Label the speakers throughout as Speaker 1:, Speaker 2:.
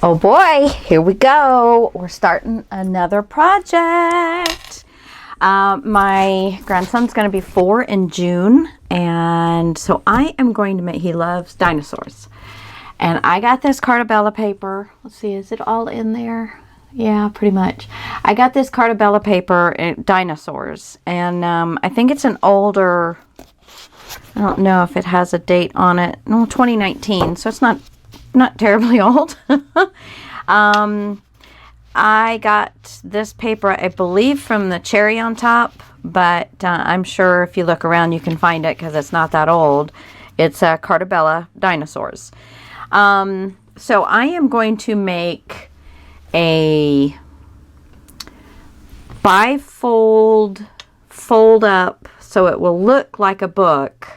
Speaker 1: Oh boy, here we go. We're starting another project. My grandson's going to be 4 in June, and so I am going to make, he loves dinosaurs. And I got this Cartabella paper. Let's see, is it all in there? Yeah, pretty much. I got this Cartabella paper, dinosaurs, and I think it's an older, I don't know if it has a date on it. No, 2019, so it's not terribly old. I got this paper, I believe, from the cherry on top, but I'm sure if you look around you can find it because it's not that old. It's Cartabella dinosaurs. So I am going to make a bifold, fold up so it will look like a book.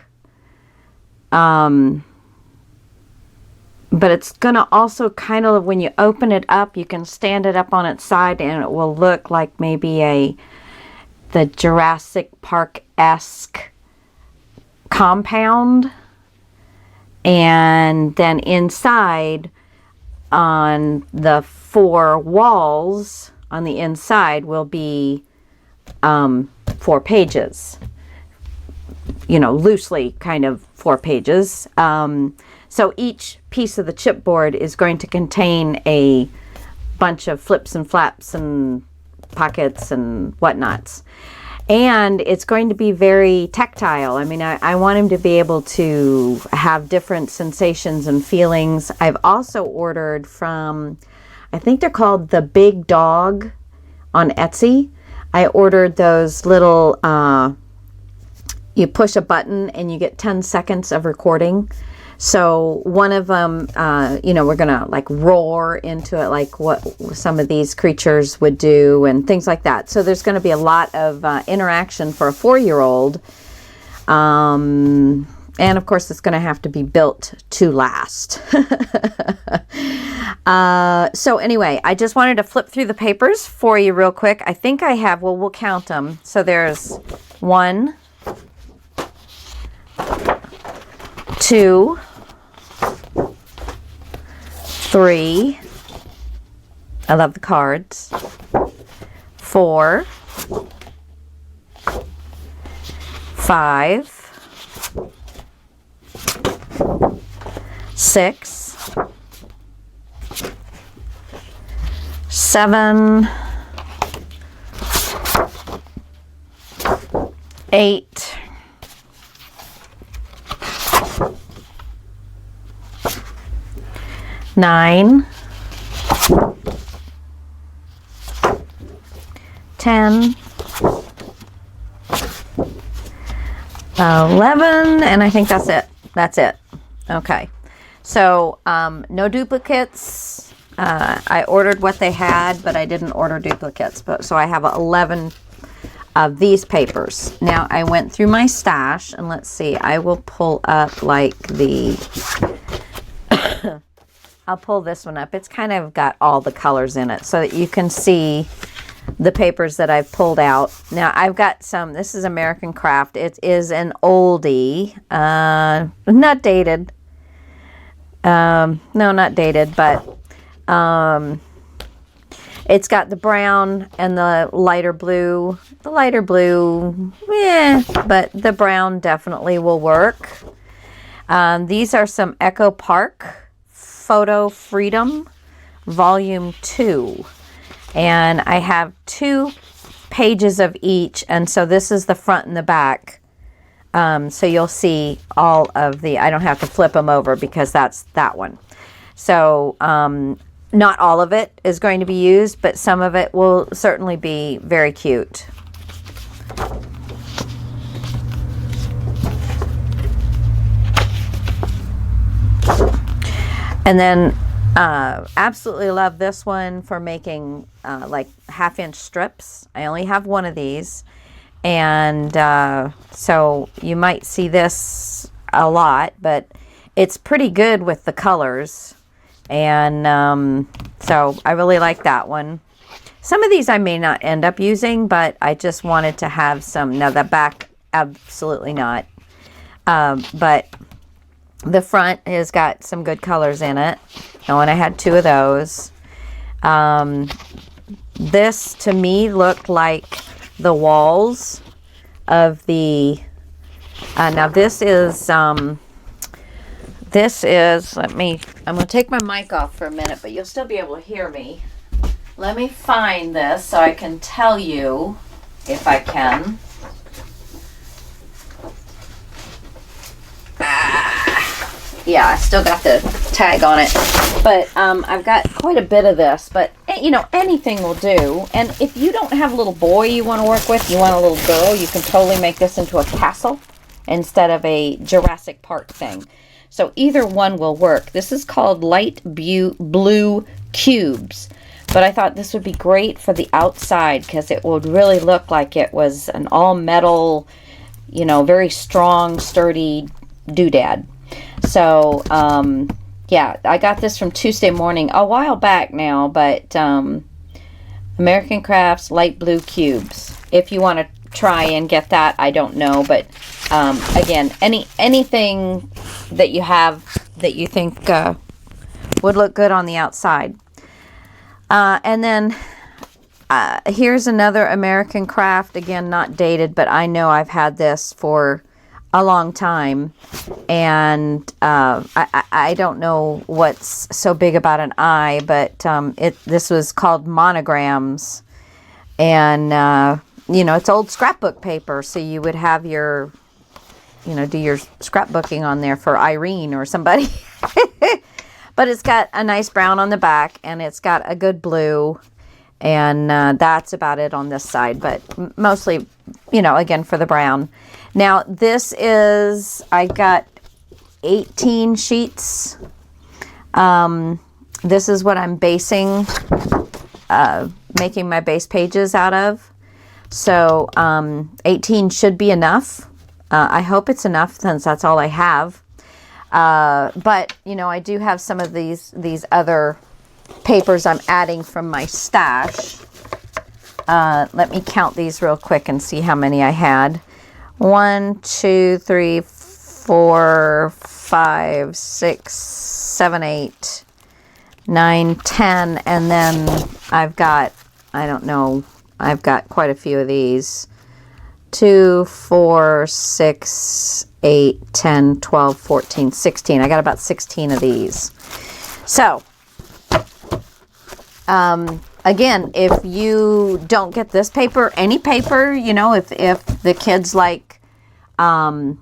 Speaker 1: But it's going to also kind of, when you open it up, you can stand it up on its side and it will look like maybe the Jurassic Park-esque compound. And then inside, on the 4 walls on the inside, will be 4 pages. You know, loosely kind of 4 pages. So each piece of the chipboard is going to contain a bunch of flips and flaps and pockets and whatnots. And it's going to be very tactile. I mean, I want him to be able to have different sensations and feelings. I've also ordered from, I think they're called the Big Dog on Etsy. I ordered those little, you push a button and you get 10 seconds of recording. So one of them, you know, we're going to like roar into it like what some of these creatures would do and things like that. So there's going to be a lot of interaction for a 4-year-old. And of course, it's going to have to be built to last. So anyway, I just wanted to flip through the papers for you real quick. I think I have, well, we'll count them. So there's 1, 2, 3, I love the cards, 4, 5, 6, 7, 8, 9, 10, 11, and I think that's it. That's it. Okay. So, no duplicates. I ordered what they had, but I didn't order duplicates. So I have 11 of these papers. Now, I went through my stash, and let's see. I will pull up like the... I'll pull this one up. It's kind of got all the colors in it so that you can see the papers that I've pulled out. Now, I've got some, this is American Craft. It is an oldie, not dated. No, not dated, but it's got the brown and the lighter blue. The lighter blue, but the brown definitely will work. These are some Echo Park Photo Freedom Volume 2, and I have 2 pages of each, and so this is the front and the back, so you'll see all of the, I don't have to flip them over because that's that one. So not all of it is going to be used, but some of it will certainly be very cute. And then absolutely love this one for making like 1/2-inch strips. I only have one of these. And so you might see this a lot, but it's pretty good with the colors. And so I really like that one. Some of these I may not end up using, but I just wanted to have some. Now the back, absolutely not. But The front has got some good colors in it. And I had 2 of those. This to me looked like the walls of the, now this is, I'm going to take my mic off for a minute, but you'll still be able to hear me. Let me find this so I can tell you if I can. Yeah, I still got the tag on it, but I've got quite a bit of this, but you know, anything will do. And if you don't have a little boy you want to work with, you want a little girl, you can totally make this into a castle instead of a Jurassic Park thing. So either one will work. This is called light blue cubes, but I thought this would be great for the outside because it would really look like it was an all metal, you know, very strong, sturdy doodad. So, yeah, I got this from Tuesday Morning a while back now, but American Crafts Light Blue Cubes. If you want to try and get that, I don't know, but again, anything that you have that you think would look good on the outside. And then here's another American Craft, again, not dated, but I know I've had this for a long time, and I don't know what's so big about an eye, but this was called Monograms, and you know, it's old scrapbook paper, so you would have your, you know, do your scrapbooking on there for Irene or somebody. But it's got a nice brown on the back, and it's got a good blue, and that's about it on this side, but mostly, you know, again, for the brown. Now, this is, I got 18 sheets. This is what I'm basing, making my base pages out of. So, 18 should be enough. I hope it's enough since that's all I have. But, you know, I do have some of these other papers I'm adding from my stash. Let me count these real quick and see how many I had. 1, 2, 3, 4, 5, 6, 7, 8, 9, 10, and then I've got, I don't know, I've got quite a few of these. 2, 4, 6, 8, 10, 12, 14, 16. I got about 16 of these. So, again, if you don't get this paper, any paper, you know, if the kids like, going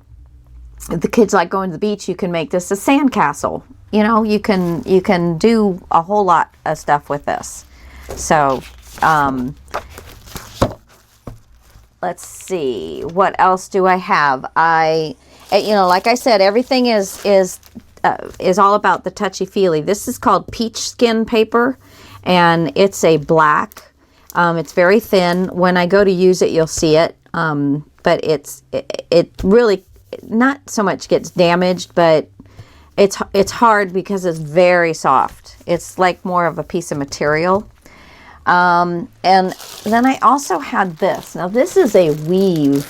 Speaker 1: to the beach, you can make this a sandcastle. You know, you can do a whole lot of stuff with this. So, let's see, what else do I have? You know, like I said, everything is all about the touchy-feely. This is called peach skin paper, and it's a black. It's very thin. When I go to use it, you'll see it. But it really not so much gets damaged, but it's hard because it's very soft. It's like more of a piece of material. And then I also had this. Now this is a weave.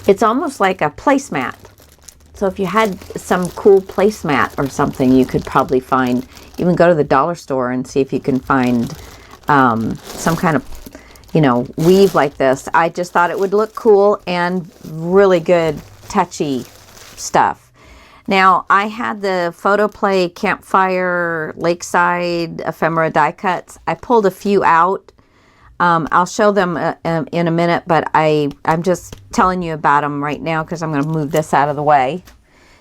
Speaker 1: It's almost like a placemat. So if you had some cool placemat or something, you could probably find, even go to the dollar store and see if you can find some kind of, you know, weave like this. I just thought it would look cool and really good touchy stuff. Now, I had the Photoplay Campfire Lakeside Ephemera die cuts. I pulled a few out. I'll show them in a minute, but I'm just telling you about them right now because I'm going to move this out of the way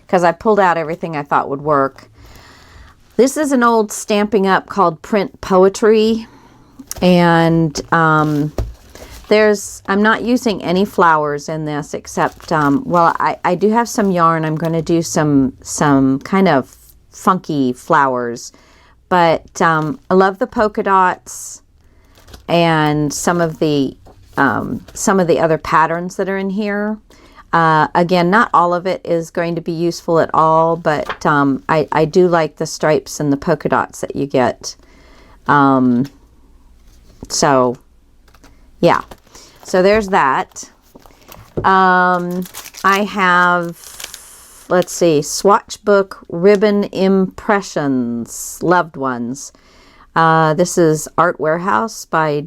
Speaker 1: because I pulled out everything I thought would work. This is an old Stampin' Up called Print Poetry, and I'm not using any flowers in this except, well, I do have some yarn. I'm going to do some kind of funky flowers, but I love the polka dots and some of the other patterns that are in here. Again, not all of it is going to be useful at all, but I do like the stripes and the polka dots that you get. So, yeah. So there's that. I have let's see, Swatch Book Ribbon Impressions, Loved Ones. This is Art Warehouse by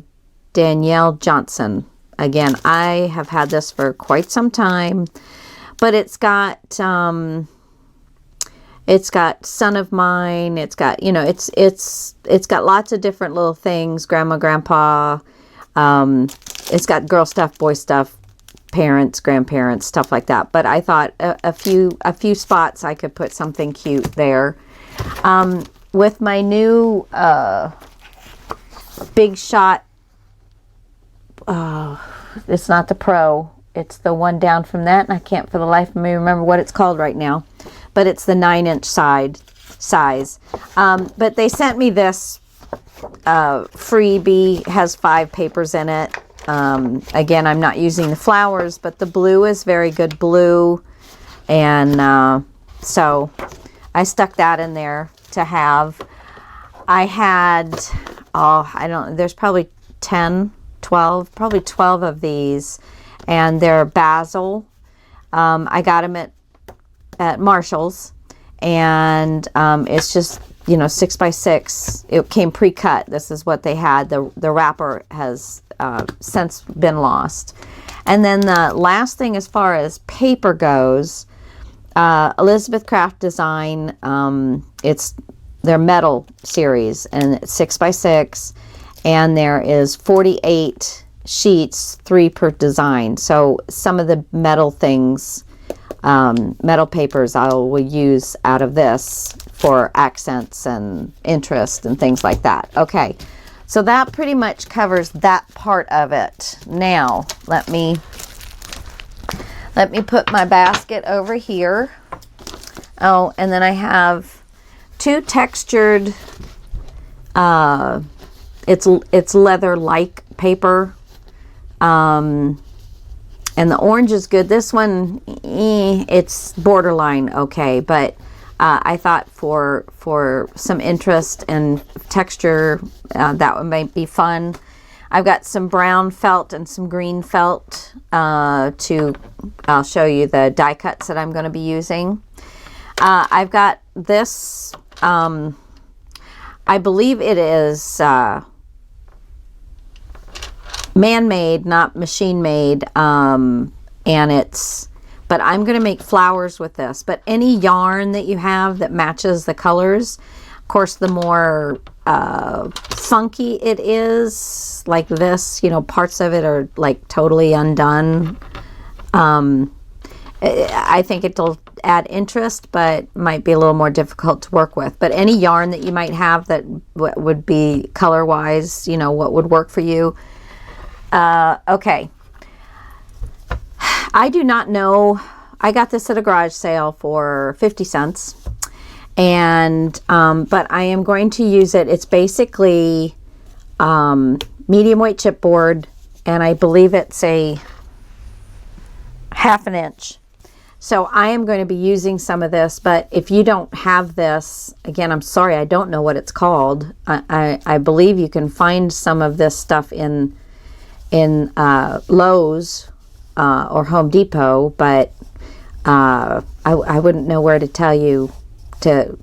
Speaker 1: Danielle Johnson. Again, I have had this for quite some time, but it's got Son of Mine. It's got, you know, it's got lots of different little things. Grandma, Grandpa. It's got girl stuff, boy stuff, parents, grandparents, stuff like that. But I thought a few spots I could put something cute there. With my new Big Shot. It's not the Pro. It's the one down from that, and I can't for the life of me remember what it's called right now. But it's the 9-inch size. But they sent me this freebie. Has 5 papers in it. Again, I'm not using the flowers, but the blue is very good blue. And so I stuck that in there to have. I had, there's probably 10, 12, probably 12 of these. And they're basil. I got them at Marshall's. And it's just, 6x6. It came pre-cut. This is what they had. The wrapper has since been lost. And then the last thing as far as paper goes, Elizabeth Craft Design, it's their metal series, and it's 6x6, and there is 48 sheets, 3 per design. So some of the metal things, metal papers I will use out of this for accents and interest and things like that. Okay, so that pretty much covers that part of it. Now let me put my basket over here. Oh, and then I have 2 textured, it's leather-like paper. And the orange is good. This one, it's borderline okay, but I thought for some interest and texture, that might be fun. I've got some brown felt and some green felt. I'll show you the die cuts that I'm going to be using. I've got this, I believe it is man-made, not machine-made, but I'm going to make flowers with this. But any yarn that you have that matches the colors, of course, the more funky it is, like this, parts of it are like totally undone. I think it'll add interest, but might be a little more difficult to work with. But any yarn that you might have that would be color-wise, what would work for you. Okay. I do not know. I got this at a garage sale for 50 cents. And, but I am going to use it. It's basically, medium weight chipboard, and I believe it's a 1/2 inch. So I am going to be using some of this, but if you don't have this, again, I'm sorry, I don't know what it's called. I believe you can find some of this stuff in Lowe's or Home Depot, but I wouldn't know where to tell you to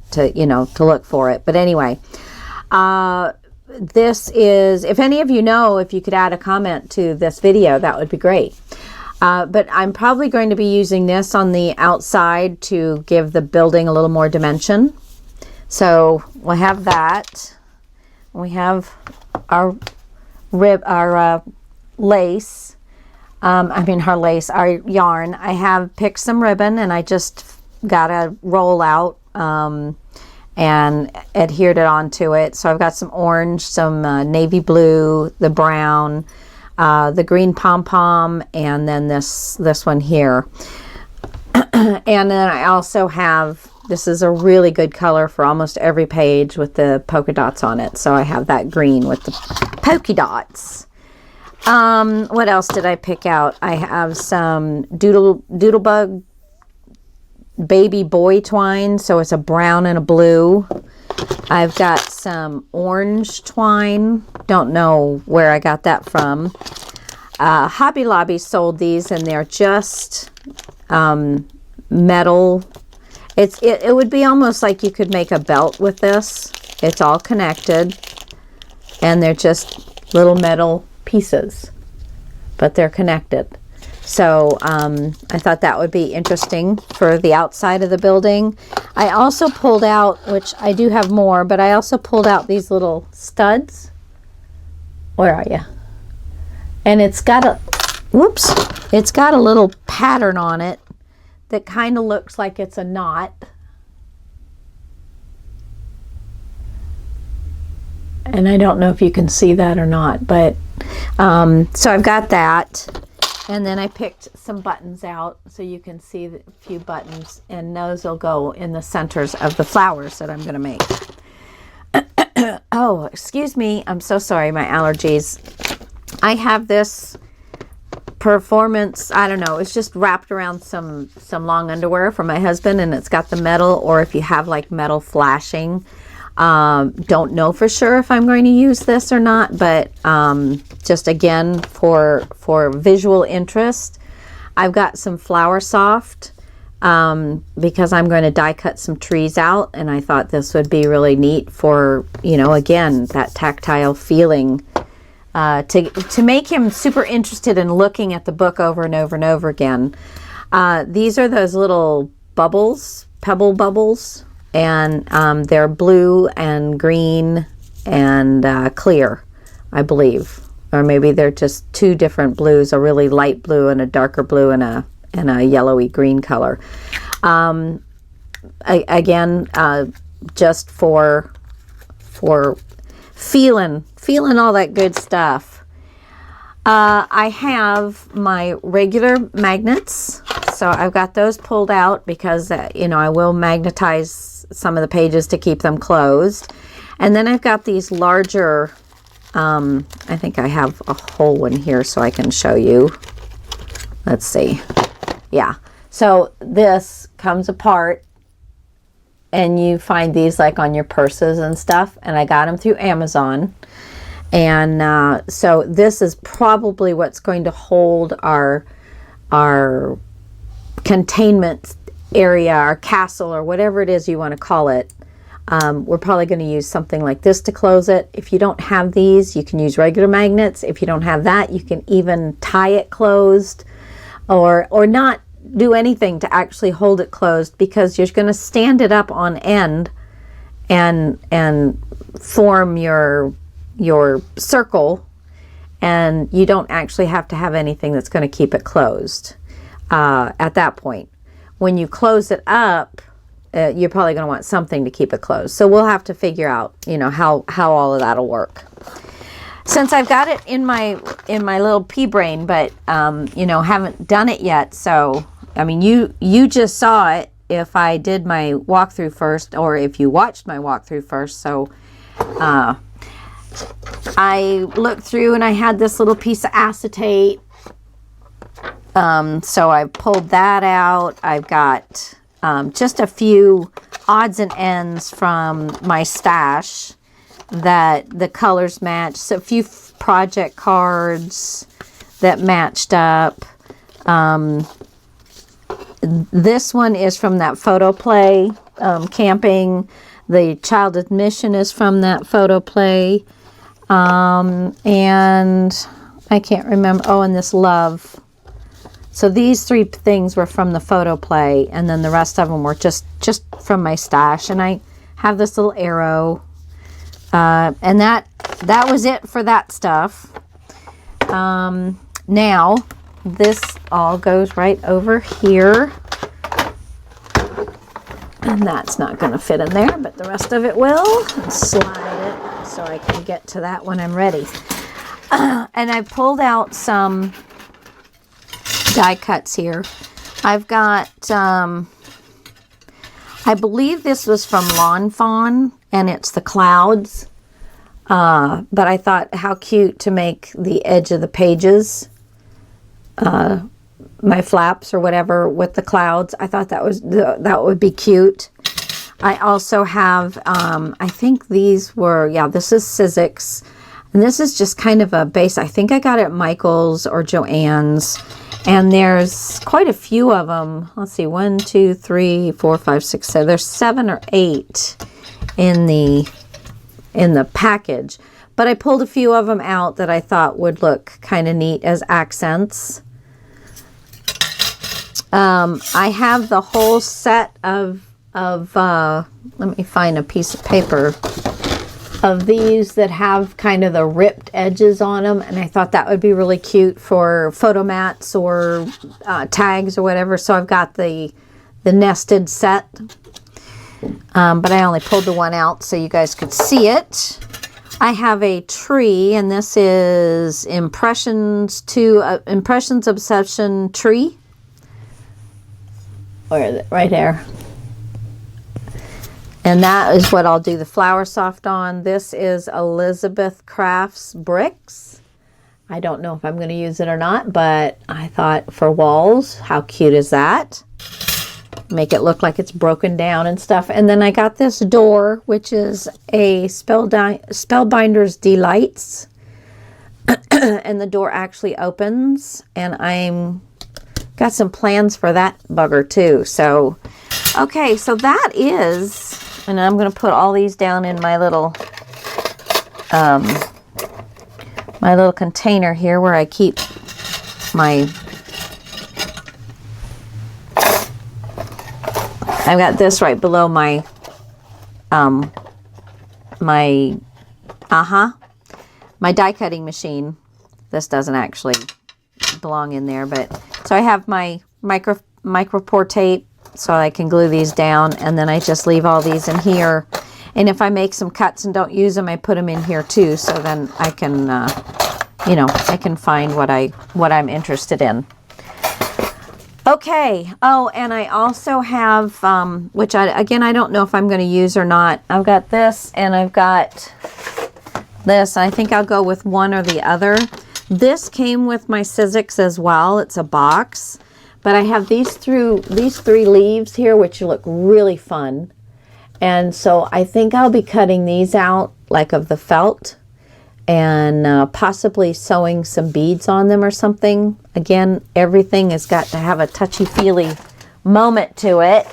Speaker 1: look for it. But anyway, this is, if any of you know, if you could add a comment to this video, that would be great. But I'm probably going to be using this on the outside to give the building a little more dimension. So we'll have that. We have our lace. Our yarn. I have picked some ribbon, and I just got a roll out and adhered it onto it. So I've got some orange, some navy blue, the brown, the green pom-pom, and then this one here. And then I also have, this is a really good color for almost every page with the polka dots on it. So I have that green with the polka dots. What else did I pick out? I have some Doodlebug baby boy twine. So it's a brown and a blue. I've got some orange twine. Don't know where I got that from. Hobby Lobby sold these, and they're just metal It would be almost like you could make a belt with this. It's all connected, and they're just little metal pieces, but they're connected. So I thought that would be interesting for the outside of the building. I also pulled out, which I do have more, but I also pulled out these little studs. Where are you? And it's got a, whoops, it's got a little pattern on it that kind of looks like it's a knot. And I don't know if you can see that or not, but so I've got that. And then I picked some buttons out so you can see a few buttons, and those will go in the centers of the flowers that I'm going to make. Oh, excuse me. I'm so sorry. My allergies. I have this performance, I don't know, it's just wrapped around some long underwear for my husband, and it's got the metal, or if you have like metal flashing. Don't know for sure if I'm going to use this or not, but just again for visual interest, I've got some Flower Soft because I'm going to die cut some trees out, and I thought this would be really neat for, you know, again, that tactile feeling, to make him super interested in looking at the book over and over and over again. These are those little bubbles, pebble bubbles. And they're blue and green and clear, I believe. Or maybe they're just two different blues, a really light blue and a darker blue and a yellowy green color. Again, just for feeling all that good stuff. I have my regular magnets. So I've got those pulled out because, you know, I will magnetize some of the pages to keep them closed. And then I've got these larger, I think I have a whole one here so I can show you. Let's see. Yeah. So this comes apart, and you find these like on your purses and stuff. And I got them through Amazon. And so this is probably what's going to hold our containment area, our castle, or whatever it is you want to call it. We're probably going to use something like this to close it. If you don't have these, you can use regular magnets. If you don't have that, you can even tie it closed, or not do anything to actually hold it closed, because you're going to stand it up on end and form your circle, and you don't actually have to have anything that's going to keep it closed at that point. When you close it up, you're probably going to want something to keep it closed. So we'll have to figure out, you know, how all of that'll work. Since I've got it in my little pea brain, but you know, haven't done it yet. So I mean, you just saw it if I did my walkthrough first, or if you watched my walkthrough first. So I looked through and I had this little piece of acetate. So I pulled that out. I've got just a few odds and ends from my stash that the colors match. So a few project cards that matched up. This one is from that photo play, camping. The child admission is from that photo play. And I can't remember. Oh, and this love. So these three things were from the photo play, and then the rest of them were just from my stash. And I have this little arrow, and that was it for that stuff. Now this all goes right over here, and that's not going to fit in there, but the rest of it will. Slide it so I can get to that when I'm ready. And I pulled out some die cuts here. I've got, I believe this was from Lawn Fawn, and it's the clouds. But I thought how cute to make the edge of the pages, my flaps or whatever, with the clouds. I thought that would be cute. I also have, I think these were, yeah, this is Sizzix. And this is just kind of a base. I think I got it at Michael's or Joann's. And there's quite a few of them. Let's see, 1, 2, 3, 4, 5, 6, 7. There's 7 or 8 in the package. But I pulled a few of them out that I thought would look kind of neat as accents. I have the whole set of let me find a piece of paper, of these that have kind of the ripped edges on them, and I thought that would be really cute for photo mats or tags or whatever. So I've got the nested set, but I only pulled the one out so you guys could see it. I have a tree, and this is Impressions Obsession Tree. Where is it? Right there. And that is what I'll do the flower soft on. This is Elizabeth Crafts Bricks. I don't know if I'm going to use it or not, but I thought for walls, how cute is that? Make it look like it's broken down and stuff. And then I got this door, which is a Spellbinder's Delights. And the door actually opens, and I'm got some plans for that bugger too. So, okay, so that is, and I'm going to put all these down in my little container here where I keep my, I've got this right below my, my die cutting machine. This doesn't actually belong in there, but so I have my micro pour tape so I can glue these down, and then I just leave all these in here. And if I make some cuts and don't use them, I put them in here too, so then I can you know, I can find what I'm interested in. Okay. Oh, and I also have which I don't know if I'm going to use or not. I've got this and I've got this. I think I'll go with one or the other. This came with my Sizzix as well. It's a box. But I have these 3 leaves here, which look really fun. And so I think I'll be cutting these out, like of the felt, and possibly sewing some beads on them or something. Again, everything has got to have a touchy-feely moment to it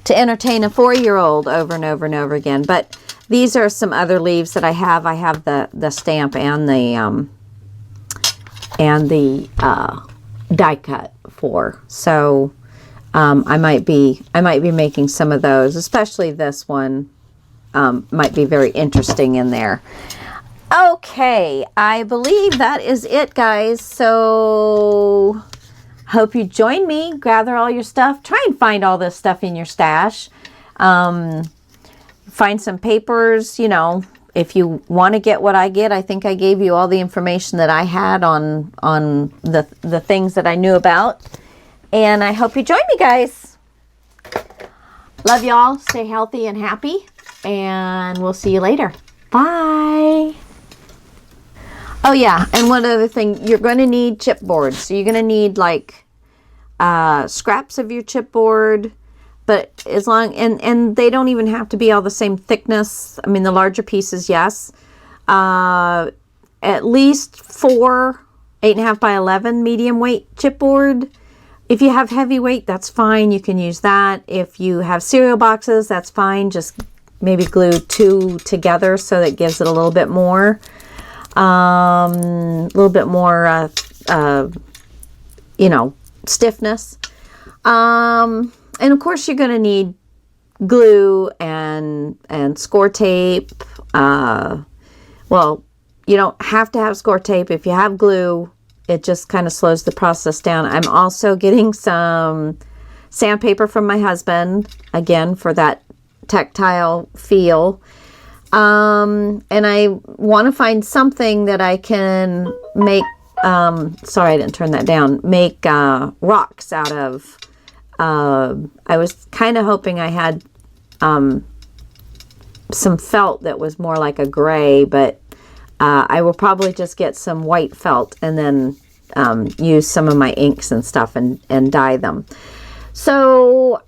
Speaker 1: to entertain a 4-year-old over and over and over again. But these are some other leaves that I have. I have the stamp and the die cut for. So I might be making some of those, especially this one. Might be very interesting in there. Okay, I believe that is it, guys. So hope you join me. Gather all your stuff. Try and find all this stuff in your stash. Find some papers, you know. If you want to get what I get, I think I gave you all the information that I had on the things that I knew about. And I hope you join me, guys. Love y'all. Stay healthy and happy. And we'll see you later. Bye. Oh, yeah. And one other thing. You're going to need chipboards. So you're going to need, like, scraps of your chipboard. But as long, and they don't even have to be all the same thickness. I mean, the larger pieces, yes. At least 4 8.5 by 11 medium weight chipboard. If you have heavyweight, that's fine. You can use that. If you have cereal boxes, that's fine. Just maybe glue 2 together so that gives it a little bit more. You know, stiffness. And of course you're going to need glue and score tape. Well, you don't have to have score tape. If you have glue, it just kind of slows the process down. I'm also getting some sandpaper from my husband, again, for that tactile feel. And I want to find something that I can make, sorry, I didn't turn that down, make rocks out of. I was kind of hoping I had some felt that was more like a gray, but I will probably just get some white felt and then use some of my inks and stuff and dye them. So,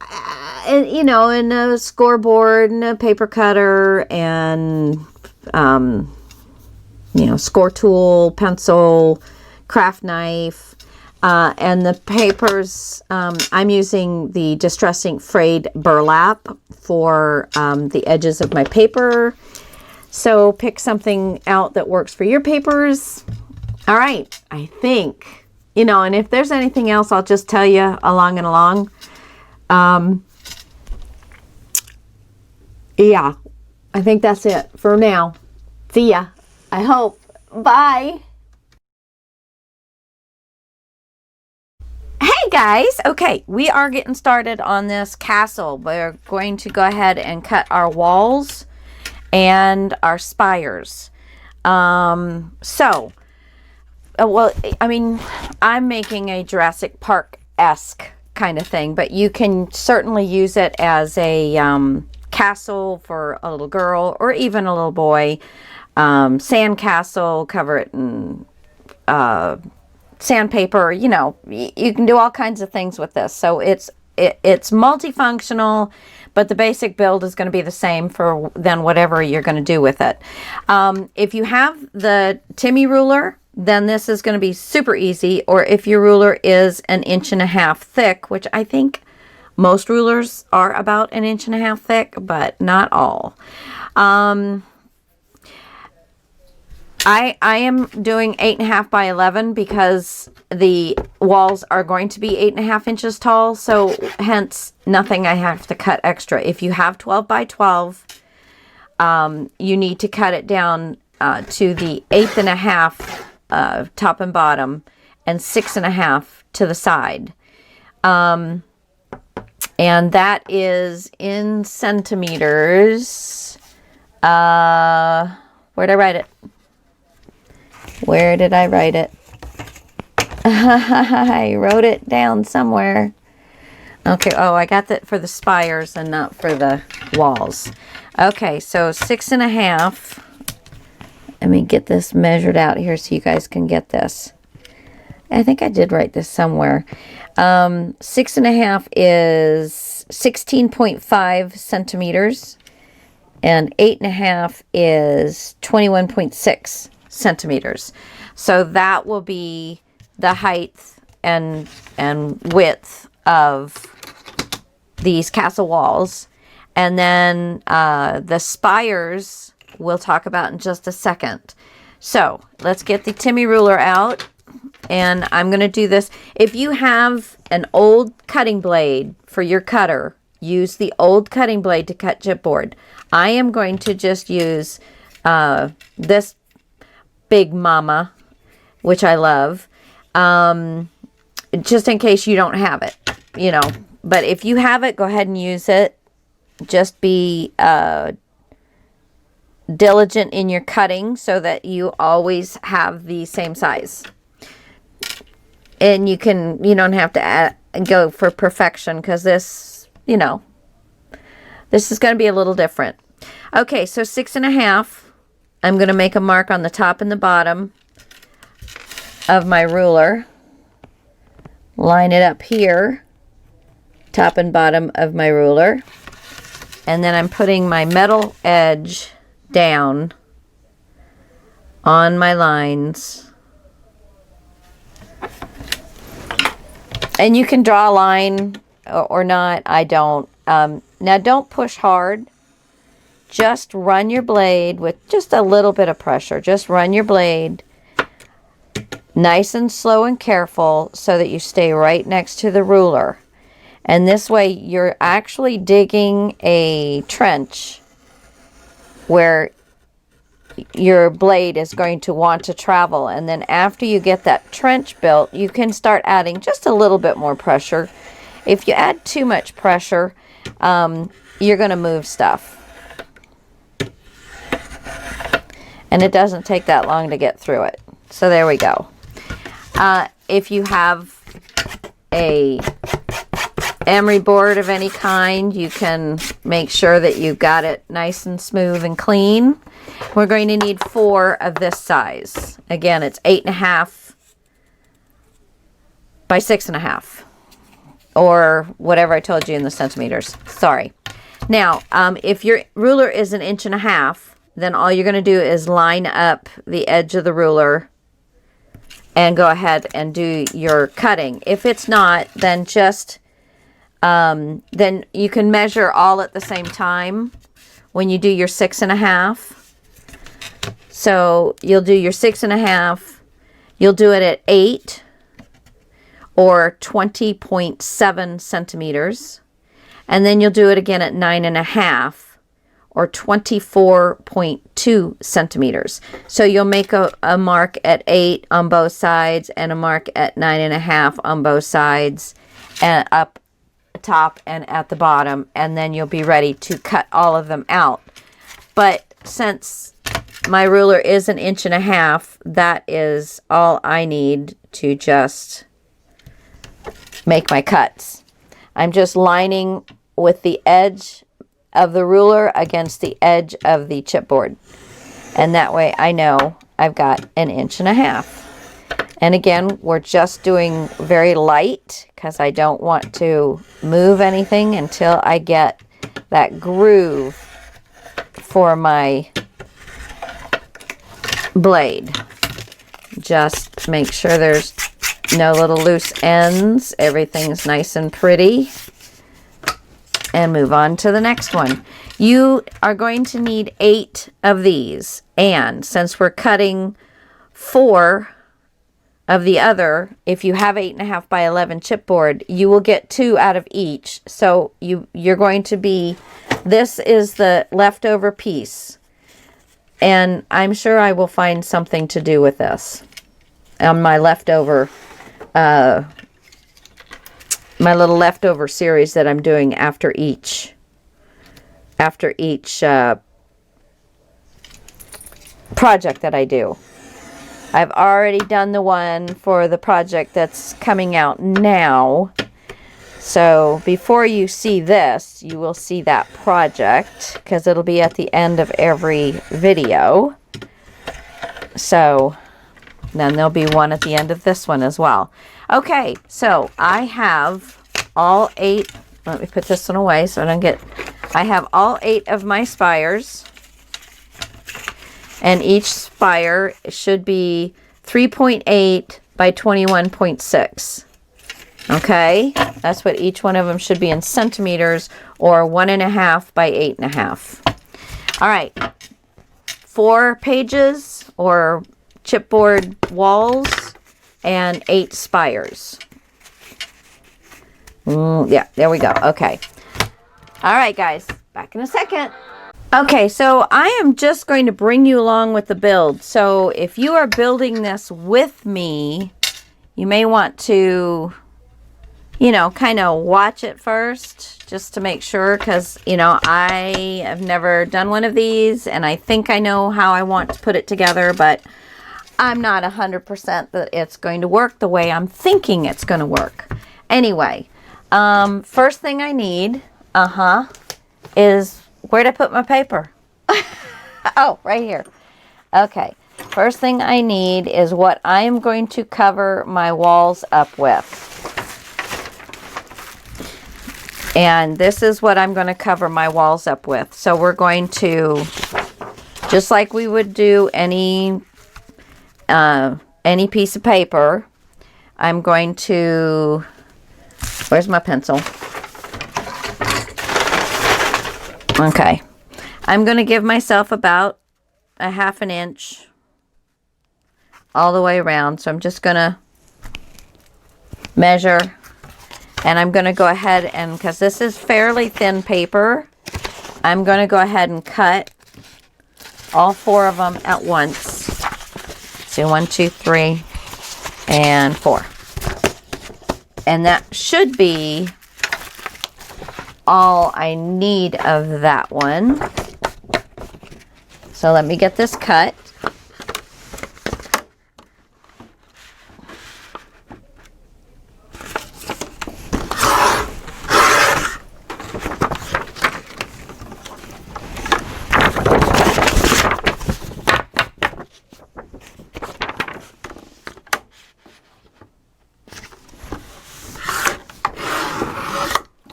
Speaker 1: you know, and a scoreboard and a paper cutter and, you know, score tool, pencil, craft knife. And the papers, I'm using the Distress Ink frayed burlap for the edges of my paper. So pick something out that works for your papers. All right, I think, you know, and if there's anything else, I'll just tell you along and along. Yeah, I think that's it for now. See ya. I hope. Bye. Hey guys, okay, we are getting started on this castle. We're going to go ahead and cut our walls and our spires. Well, I mean, I'm making a Jurassic Park-esque kind of thing, but you can certainly use it as a castle for a little girl or even a little boy. Sand castle, cover it in sandpaper, you know, you can do all kinds of things with this. So it's multifunctional, but the basic build is going to be the same for then whatever you're going to do with it. If you have the Timmy ruler, then this is going to be super easy. Or if your ruler is 1.5 inches thick, which I think most rulers are about 1.5 inches thick, but not all. I am doing 8.5 by 11 because the walls are going to be 8.5 inches tall. So hence nothing I have to cut extra. If you have 12 by 12, you need to cut it down to the 1/8 top and bottom and 6.5 to the side. And that is in centimeters. Where'd I write it? Where did I write it? I wrote it down somewhere. Okay, oh, I got that for the spires and not for the walls. Okay, so 6.5. Let me get this measured out here so you guys can get this. I think I did write this somewhere. 6.5 is 16.5 centimeters. And 8.5 is 21.6 centimeters. So that will be the height and width of these castle walls. And then the spires we'll talk about in just a second. So let's get the Timmy ruler out, and I'm going to do this. If you have an old cutting blade for your cutter, use the old cutting blade to cut chipboard. I am going to just use this Big Mama, which I love, just in case you don't have it, you know. But if you have it, go ahead and use it. Just be diligent in your cutting so that you always have the same size. And you don't have to go for perfection, because this, you know, this is going to be a little different. Okay, so 6.5. I'm going to make a mark on the top and the bottom of my ruler. Line it up here, top and bottom of my ruler. And then I'm putting my metal edge down on my lines. And you can draw a line or not. I don't. Now don't push hard. Just run your blade with just a little bit of pressure. Just run your blade nice and slow and careful so that you stay right next to the ruler. And this way you're actually digging a trench where your blade is going to want to travel. And then after you get that trench built, you can start adding just a little bit more pressure. If you add too much pressure, you're going to move stuff. And it doesn't take that long to get through it. So there we go. If you have a emery board of any kind, you can make sure that you got it nice and smooth and clean. We're going to need 4 of this size. Again, it's 8.5 by 6.5, or whatever I told you in the centimeters. Sorry. Now, if your ruler is 1.5 inches, then all you're going to do is line up the edge of the ruler and go ahead and do your cutting. If it's not, then just then you can measure all at the same time when you do your 6.5. So you'll do your 6.5, you'll do it at 8 or 20.7 centimeters, and then you'll do it again at 9.5 or 24.2 centimeters. So you'll make a mark at 8 on both sides and a mark at 9.5 on both sides, and up top and at the bottom, and then you'll be ready to cut all of them out. But since my ruler is 1.5 inches, that is all I need to just make my cuts. I'm just lining with the edge of the ruler against the edge of the chipboard, and that way I know I've got 1.5 inches. And again, we're just doing very light because I don't want to move anything until I get that groove for my blade. Just make sure there's no little loose ends. Everything's nice and pretty. And move on to the next one. You are going to need 8 of these. And since we're cutting 4 of the other, if you have 8.5 by 11 chipboard, you will get 2 out of each. So you're going to be, this is the leftover piece. And I'm sure I will find something to do with this on my leftover, my little leftover series that I'm doing after each project that I do. I've already done the one for the project that's coming out now. So before you see this, you will see that project because it'll be at the end of every video. So then there'll be one at the end of this one as well. Okay, so I have all 8. Let me put this one away so I don't get... I have all 8 of my spires. And each spire should be 3.8 by 21.6. Okay, that's what each one of them should be in centimeters, or 1.5 by 8.5. All right, 4 pages or chipboard walls and 8 spires. Yeah, there we go. Okay. All right, guys, back in a second. Okay, so I am just going to bring you along with the build. So if you are building this with me, you may want to, you know, kind of watch it first just to make sure, because, you know, I have never done one of these and I think I know how I want to put it together, but I'm not 100% that it's going to work the way I'm thinking it's going to work. Anyway, first thing I need, is... Where'd I put my paper? Oh, right here. Okay. First thing I need is what I am going to cover my walls up with. And this is what I'm going to cover my walls up with. So we're going to, just like we would do any piece of paper, I'm going to, where's my pencil? Okay, I'm going to give myself about 1/2 inch all the way around. So I'm just going to measure, and I'm going to go ahead and, because this is fairly thin paper, I'm going to go ahead and cut all 4 of them at once. So 1, 2, 3, and 4. And that should be all I need of that one. So let me get this cut.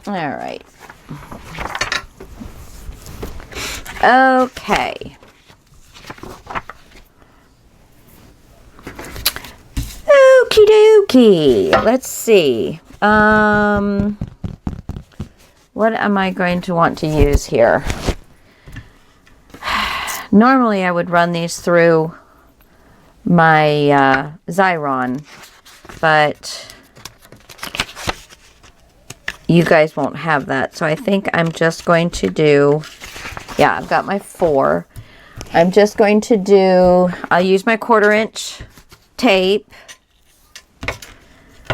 Speaker 1: All right. Okay. Okay, let's see. What am I going to want to use here? Normally I would run these through my Xyron, but you guys won't have that. So I think I'm just going to do, yeah, I've got my 4. I'm just going to do, I'll use my 1/4 inch tape.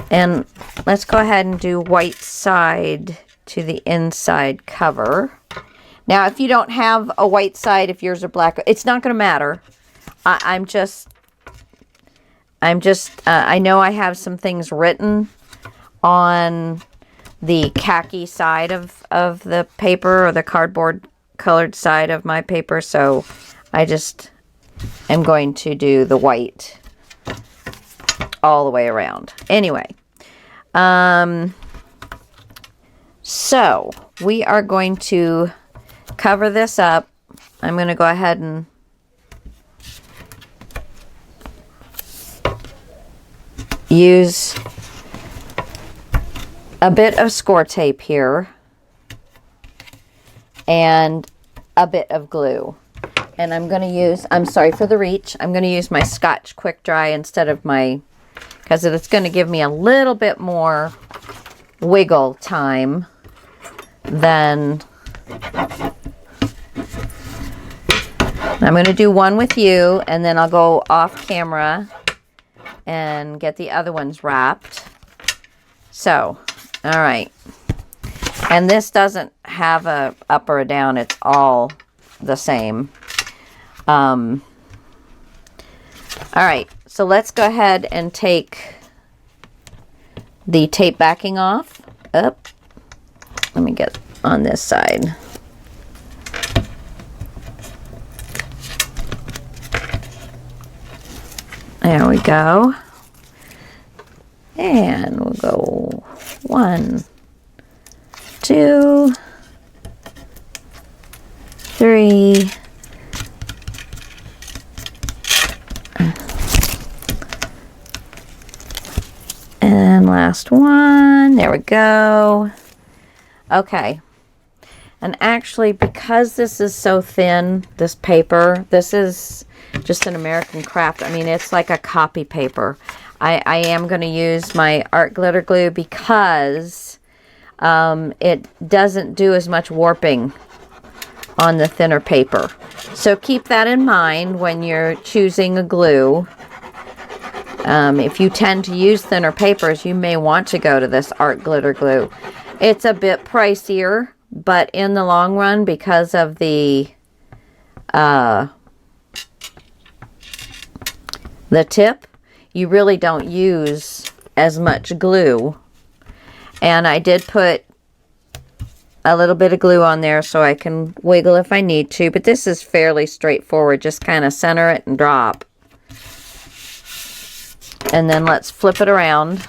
Speaker 1: And let's go ahead and do white side to the inside cover. Now, if you don't have a white side, if yours are black, it's not going to matter. I know I have some things written on the khaki side of the paper, or the cardboard colored side of my paper, so I just am going to do the white all the way around. Anyway, so we are going to cover this up. I'm going to go ahead and use a bit of score tape here and a bit of glue. And I'm going to use, I'm sorry for the reach, I'm going to use my Scotch Quick Dry instead of my, because it's going to give me a little bit more wiggle time than, I'm going to do one with you, and then I'll go off camera and get the other ones wrapped. So, all right. And this doesn't have a up or a down. It's all the same. All right. So let's go ahead and take the tape backing off. Up. Let me get on this side. There we go. And we'll go 1, 2, 3. And last one. There we go. Okay. And actually, because this is so thin, this paper, this is just an American Craft. I mean, it's like a copy paper. I am going to use my art glitter glue because it doesn't do as much warping on the thinner paper. So keep that in mind when you're choosing a glue. If you tend to use thinner papers, you may want to go to this art glitter glue. It's a bit pricier, but in the long run, because of the tip, you really don't use as much glue. And I did put a little bit of glue on there so I can wiggle if I need to, but this is fairly straightforward. Just kind of center it and drop. And then let's flip it around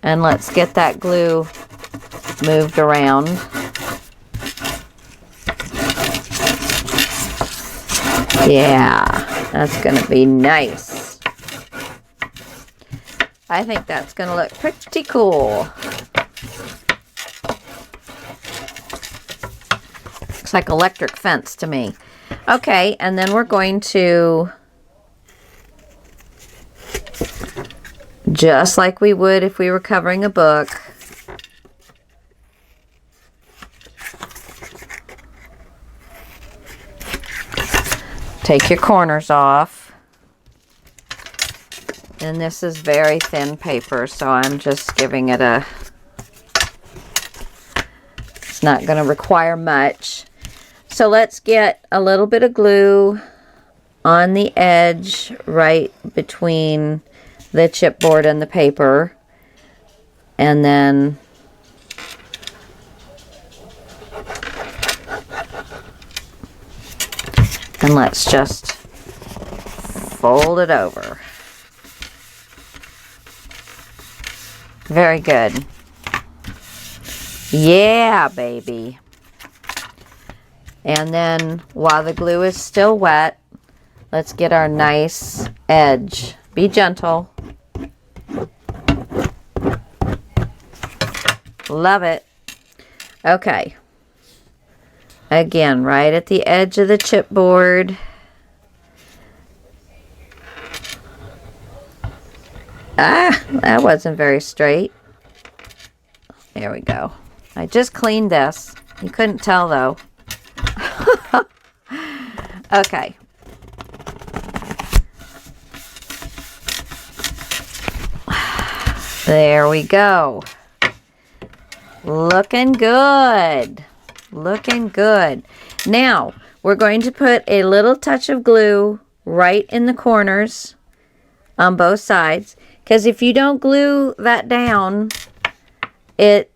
Speaker 1: and let's get that glue moved around. Yeah, that's going to be nice. I think that's going to look pretty cool. Looks like electric fence to me. Okay, and then we're going to, just like we would if we were covering a book, take your corners off. And this is very thin paper, so I'm just giving it a, it's not going to require much. So let's get a little bit of glue on the edge right between the chipboard and the paper. And then let's just fold it over. Very good. Yeah, baby. And then while the glue is still wet, let's get our nice edge. Be gentle. Love it. Okay. Again, right at the edge of the chipboard. Ah, that wasn't very straight. There we go. I just cleaned this. You couldn't tell though. Okay. There we go. Looking good. Looking good. Now, we're going to put a little touch of glue right in the corners on both sides. Because if you don't glue that down, it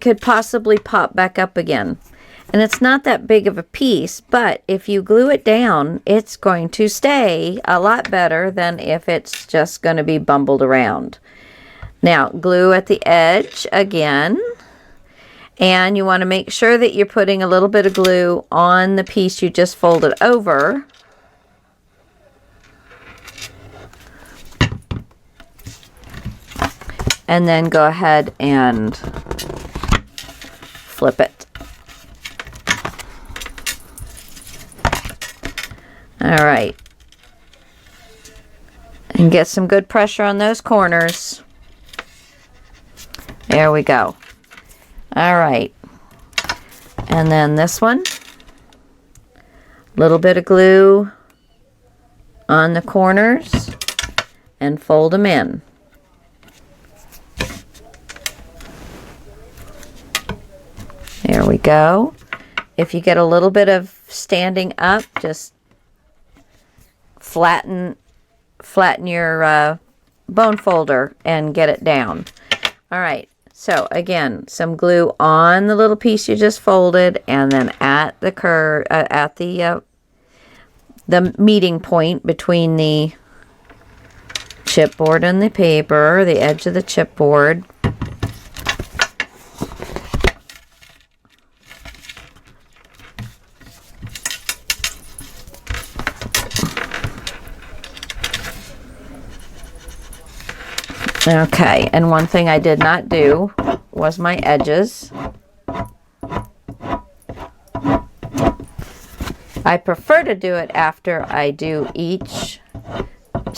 Speaker 1: could possibly pop back up again. And it's not that big of a piece, but if you glue it down, it's going to stay a lot better than if it's just going to be bumbled around. Now, glue at the edge again. And you want to make sure that you're putting a little bit of glue on the piece you just folded over. And then go ahead and flip it. All right. And get some good pressure on those corners. There we go. All right. And then this one. Little bit of glue on the corners and fold them in. There we go. If you get a little bit of standing up, just flatten your bone folder and get it down. All right. So again, some glue on the little piece you just folded, and then at the curve, at the meeting point between the chipboard and the paper, the edge of the chipboard. Okay, and one thing I did not do was my edges. I prefer to do it after I do each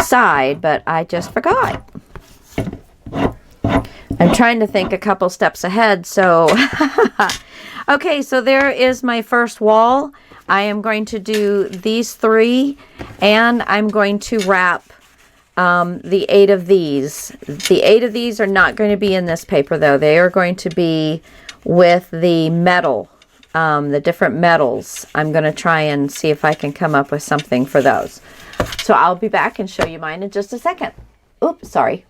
Speaker 1: side, but I just forgot. I'm trying to think a couple steps ahead, so... Okay, so there is my first wall. I am going to do these 3, and I'm going to wrap the 8 of these. The 8 of these are not going to be in this paper though. They are going to be with the metal, the different metals. I'm going to try and see if I can come up with something for those. So I'll be back and show you mine in just a second. Oops, sorry.